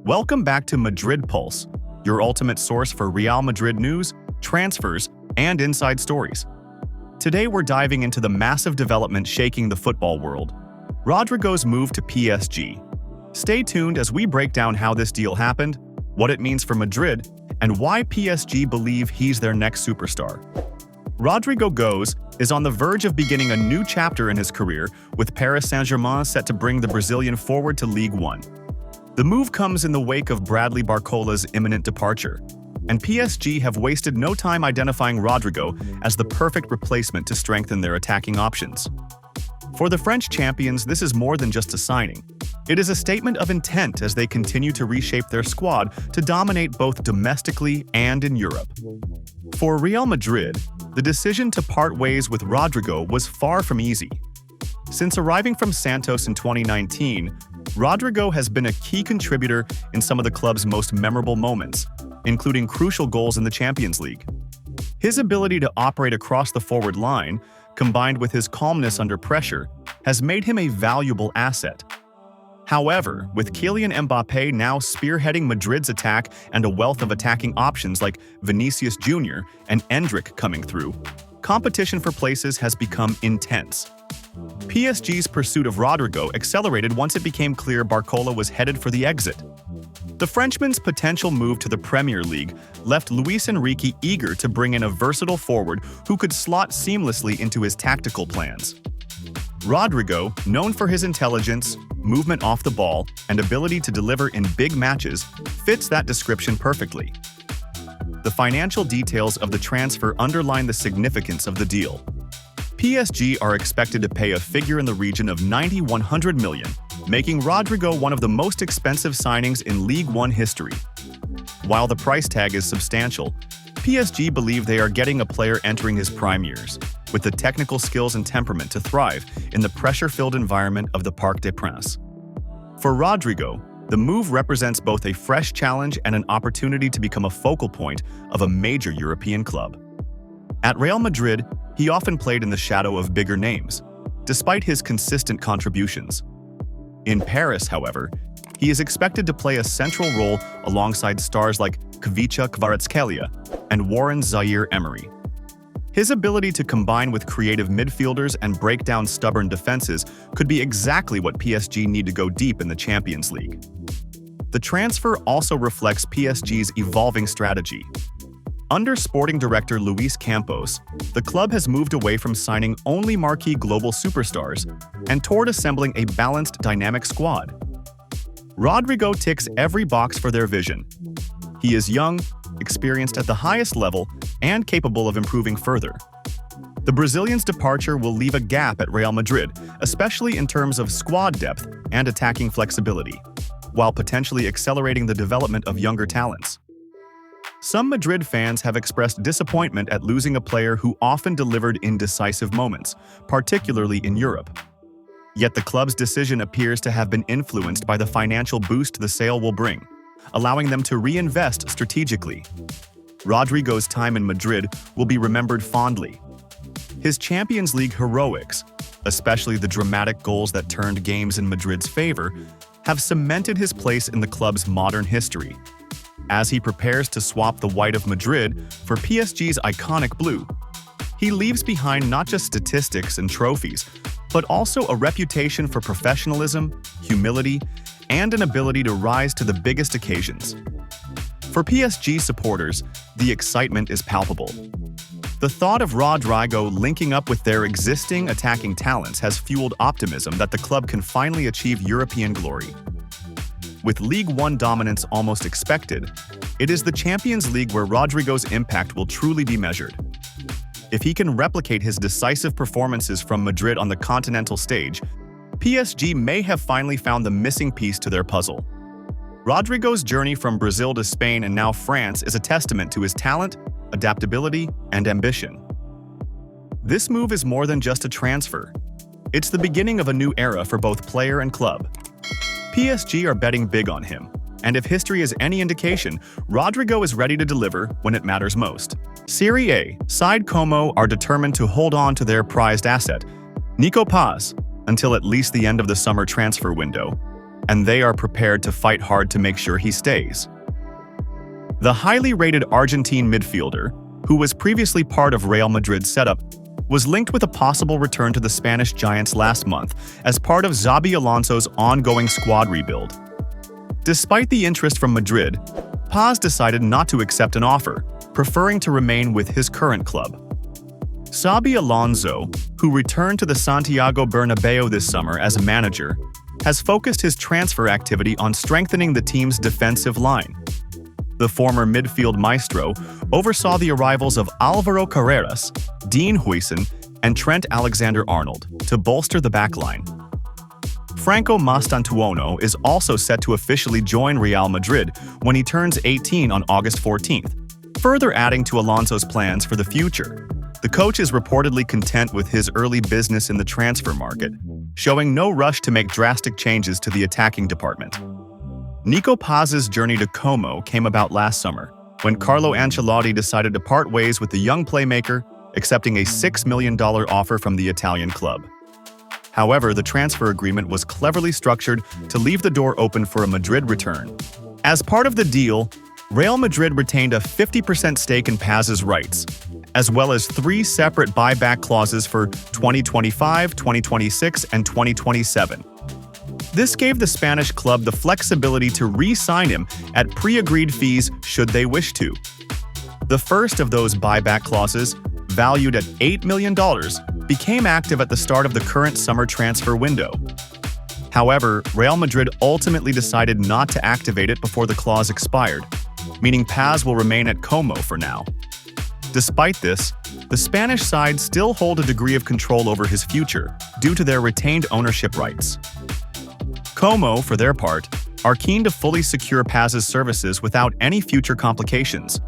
Welcome back to Madrid Pulse, your ultimate source for Real Madrid news, transfers, and inside stories. Today we're diving into the massive development shaking the football world, Rodrygo's move to PSG. Stay tuned as we break down how this deal happened, what it means for Madrid, and why PSG believe he's their next superstar. Rodrygo is on the verge of beginning a new chapter in his career, with Paris Saint-Germain set to bring the Brazilian forward to Ligue 1. The move comes in the wake of Bradley Barcola's imminent departure, and PSG have wasted no time identifying Rodrygo as the perfect replacement to strengthen their attacking options. For the French champions, this is more than just a signing. It is a statement of intent as they continue to reshape their squad to dominate both domestically and in Europe. For Real Madrid, the decision to part ways with Rodrygo was far from easy. Since arriving from Santos in 2019, Rodrygo has been a key contributor in some of the club's most memorable moments, including crucial goals in the Champions League. His ability to operate across the forward line, combined with his calmness under pressure, has made him a valuable asset. However, with Kylian Mbappé now spearheading Madrid's attack and a wealth of attacking options like Vinicius Jr. and Endrick coming through, competition for places has become intense. PSG's pursuit of Rodrygo accelerated once it became clear Barcola was headed for the exit. The Frenchman's potential move to the Premier League left Luis Enrique eager to bring in a versatile forward who could slot seamlessly into his tactical plans. Rodrygo, known for his intelligence, movement off the ball, and ability to deliver in big matches, fits that description perfectly. The financial details of the transfer underline the significance of the deal. PSG are expected to pay a figure in the region of 100 million, making Rodrygo one of the most expensive signings in Ligue 1 history. While the price tag is substantial, PSG believe they are getting a player entering his prime years, with the technical skills and temperament to thrive in the pressure-filled environment of the Parc des Princes. For Rodrygo, the move represents both a fresh challenge and an opportunity to become a focal point of a major European club. At Real Madrid, he often played in the shadow of bigger names, despite his consistent contributions. In Paris, however, he is expected to play a central role alongside stars like Kvicha Kvaratskhelia and Warren Zaire-Emery. His ability to combine with creative midfielders and break down stubborn defenses could be exactly what PSG need to go deep in the Champions League. The transfer also reflects PSG's evolving strategy. Under sporting director Luis Campos, the club has moved away from signing only marquee global superstars and toward assembling a balanced, dynamic squad. Rodrygo ticks every box for their vision. He is young, experienced at the highest level, and capable of improving further. The Brazilian's departure will leave a gap at Real Madrid, especially in terms of squad depth and attacking flexibility, while potentially accelerating the development of younger talents. Some Madrid fans have expressed disappointment at losing a player who often delivered in decisive moments, particularly in Europe. Yet the club's decision appears to have been influenced by the financial boost the sale will bring, allowing them to reinvest strategically. Rodrygo's time in Madrid will be remembered fondly. His Champions League heroics, especially the dramatic goals that turned games in Madrid's favor, have cemented his place in the club's modern history. As he prepares to swap the white of Madrid for PSG's iconic blue, he leaves behind not just statistics and trophies, but also a reputation for professionalism, humility, and an ability to rise to the biggest occasions. For PSG supporters, the excitement is palpable. The thought of Rodrygo linking up with their existing attacking talents has fueled optimism that the club can finally achieve European glory. With Ligue 1 dominance almost expected, it is the Champions League where Rodrygo's impact will truly be measured. If he can replicate his decisive performances from Madrid on the continental stage, PSG may have finally found the missing piece to their puzzle. Rodrygo's journey from Brazil to Spain and now France is a testament to his talent, adaptability, and ambition. This move is more than just a transfer. It's the beginning of a new era for both player and club. PSG are betting big on him, and if history is any indication, Rodrygo is ready to deliver when it matters most. Serie A side Como are determined to hold on to their prized asset, Nico Paz, until at least the end of the summer transfer window. and they are prepared to fight hard to make sure he stays. The highly rated Argentine midfielder, who was previously part of Real Madrid's setup, was linked with a possible return to the Spanish Giants last month as part of Xabi Alonso's ongoing squad rebuild. Despite the interest from Madrid, Paz decided not to accept an offer, preferring to remain with his current club. Xabi Alonso, who returned to the Santiago Bernabeu this summer as a manager, has focused his transfer activity on strengthening the team's defensive line. The former midfield maestro oversaw the arrivals of Alvaro Carreras, Dean Huijsen, and Trent Alexander-Arnold to bolster the backline. Franco Mastantuono is also set to officially join Real Madrid when he turns 18 on August 14th, further adding to Alonso's plans for the future. The coach is reportedly content with his early business in the transfer market, showing no rush to make drastic changes to the attacking department. Nico Paz's journey to Como came about last summer, when Carlo Ancelotti decided to part ways with the young playmaker, accepting a $6 million offer from the Italian club. However, the transfer agreement was cleverly structured to leave the door open for a Madrid return. As part of the deal, Real Madrid retained a 50% stake in Paz's rights, as well as 3 separate buyback clauses for 2025, 2026, and 2027. This gave the Spanish club the flexibility to re-sign him at pre-agreed fees should they wish to. The first of those buyback clauses, valued at $8 million, became active at the start of the current summer transfer window. However, Real Madrid ultimately decided not to activate it before the clause expired, meaning Paz will remain at Como for now. Despite this, the Spanish side still hold a degree of control over his future due to their retained ownership rights. Como, for their part, are keen to fully secure Paz's services without any future complications.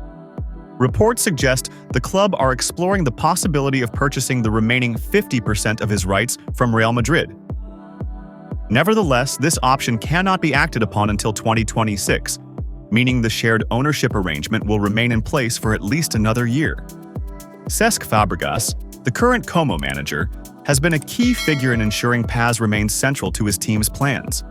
Reports suggest the club are exploring the possibility of purchasing the remaining 50% of his rights from Real Madrid. Nevertheless, this option cannot be acted upon until 2026, meaning the shared ownership arrangement will remain in place for at least another year. Cesc Fabregas, the current Como manager, has been a key figure in ensuring Paz remains central to his team's plans.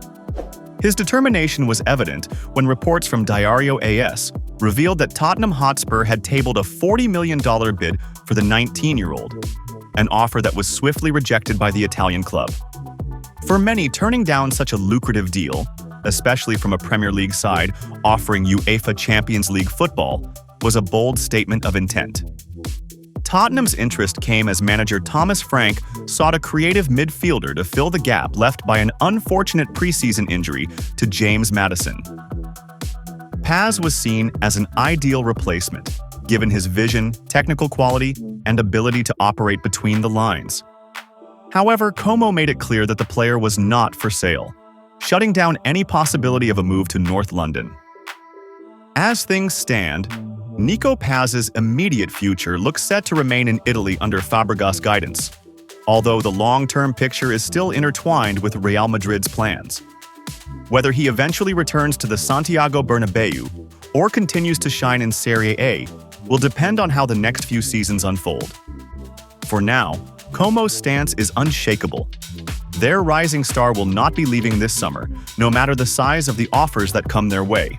His determination was evident when reports from Diario AS revealed that Tottenham Hotspur had tabled a $40 million bid for the 19-year-old, an offer that was swiftly rejected by the Italian club. For many, turning down such a lucrative deal, especially from a Premier League side offering UEFA Champions League football, was a bold statement of intent. Tottenham's interest came as manager Thomas Frank sought a creative midfielder to fill the gap left by an unfortunate preseason injury to James Maddison. Paz was seen as an ideal replacement, given his vision, technical quality, and ability to operate between the lines. However, Como made it clear that the player was not for sale, shutting down any possibility of a move to North London. As things stand, Nico Paz's immediate future looks set to remain in Italy under Fabregas' guidance, although the long-term picture is still intertwined with Real Madrid's plans. Whether he eventually returns to the Santiago Bernabeu or continues to shine in Serie A will depend on how the next few seasons unfold. For now, Como's stance is unshakable. Their rising star will not be leaving this summer, no matter the size of the offers that come their way.